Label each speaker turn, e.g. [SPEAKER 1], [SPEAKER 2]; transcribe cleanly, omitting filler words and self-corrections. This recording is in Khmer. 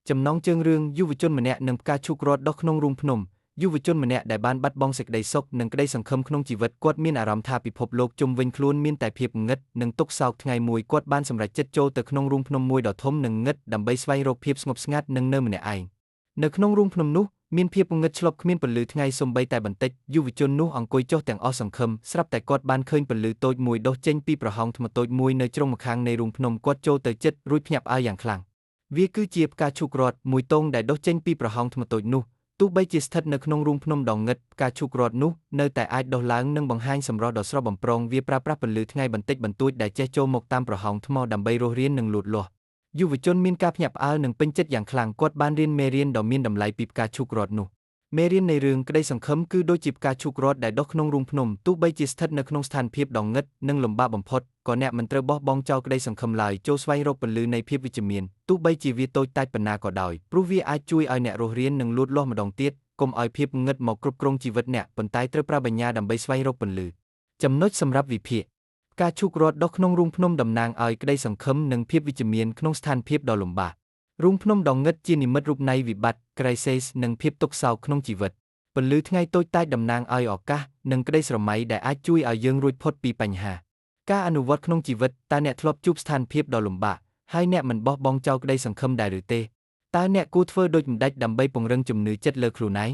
[SPEAKER 1] ចំណងជើងរឿងយុវជនម្នាក់នឹងផ្កាឈូករត់ដុះក្នុងរូងភ្នំយុវជនម្នាក់ដែលបានបាត់បង់សេចក្តីសុខនិងក្តីសង្ឃឹមក្នុងជីវិតគាត់មានអារម្មណ៍ថាពិភពលោកជុំវិញខ្លួនមានតែភាពងឹតនិងទុក្ខសោកថ្ងៃមួយគាត់បានសម្រេចចិត្តចូលទៅក្នុងរូងភ្នំមួយដ៏ធំនិងងឹតដើម្បីស្វែងរកភាពស្ងប់ស្ងាត់និងនៅម្នាក់ឯងនៅក្នុងរូងភ្នំនោះមានភាពងឹតឆ្លប់គ្មានពន្លឺថ្ងៃសូម្បីតែបន្តិចយុវជននោះអង្គុយចុះទាំងអស់សង្ឃឹមស្រាប់តែគាត់បានឃើញពន្លឺតូចមួយដុះចេញពីប្រហោងថ្មតូចមួយនៅជ្រុងម្ខាងនៃរូងភ្នំគាត់ចូលទៅជិតរួចភ្ញាក់ផ្អើលយ៉ាងខ្លាំងវាគឺជាផ្កាឈូករត់មួយទងដែលដុះចេញពីប្រហោងថ្មតូចនោះទោះបីជាស្ថិតនៅក្នុងរូងភ្នំដ៏ងឹតផ្កាឈូករត់នោះនៅតែអាចដុះឡើងនិងបង្ហាញសម្រស់ដ៏ស្រស់បំព្រងវាប្រើប្រាស់ពន្លឺថ្ងៃបន្តិចបន្តួចដែលចេះចូលមកតាមប្រហោងថ្មដើម្បីរស់រាននិងលូតលាស់យុវជនមានការភ្ញាក់ផ្អើលនិងពេញចិត្តយ៉ាងខ្លាំងគាត់បានរៀនមេរៀនដ៏មានតម្លៃពីផ្កាឈូករត់នោះមេរៀននៃរឿងក្តីសង្ឃឹមគឺដូចជាផ្កាឈូករត់ដែលដុះក្នុងរូងភ្នំទោះបីជាស្ថិតនៅក្នុងស្ថានភាពដ៏ងឹតនិងលំបាកបំផុតក៏អ្នកមិនត្រូវបោះបង់ចោលក្តីសង្ឃឹមឡើយចូលស្វែងរកពន្លឺនៃភាពវិជ្ជមានទោះបីជាវាតូចតាចប៉ុណ្ណាក៏ដោយព្រោះវាអាចជួយឲ្យអ្នករស់រាននិងលូតលាស់ម្ដងទៀតកុំឲ្យភាពងឹតមកគ្រប់គ្រងជីវិតអ្នកប៉ុន្តែត្រូវប្រើបញ្ញាដើម្បីស្វែងរកពន្លឺចំណុចសម្រាប់វិភាគផ្កាឈូករត់ដុះក្នុងរូងភ្នំតំណាងឲ្យក្តីសង្ឃឹមនិងភាពវិជ្ជមានក្នុងស្ថានភាពដ៏លំបាករូងភ្នំដ៏ងឹតជានិមិត្តរូបនៃវិបត្តិ crisis និងភាពទុក្ខសោកក្នុងជីវិតពន្លឺថ្ងៃតូចតាចតំណាងឲ្យឱកាសនិងក្តីស្រមៃដែលអាចជួយឲ្យយើងរួចផុតពីបញ្ហាការអនុវត្តក្នុងជីវិតតើអ្នកធ្លាប់ជួបស្ថានភាពដ៏លំបាកហើយអ្នកមិនបោះបង់ចោលក្តីសង្ឃឹមដែរឬទេតើអ្នកគួរធ្វើដូចម្តេចដើម្បីពង្រឹងជំនឿចិត្តលើខ្លួនឯង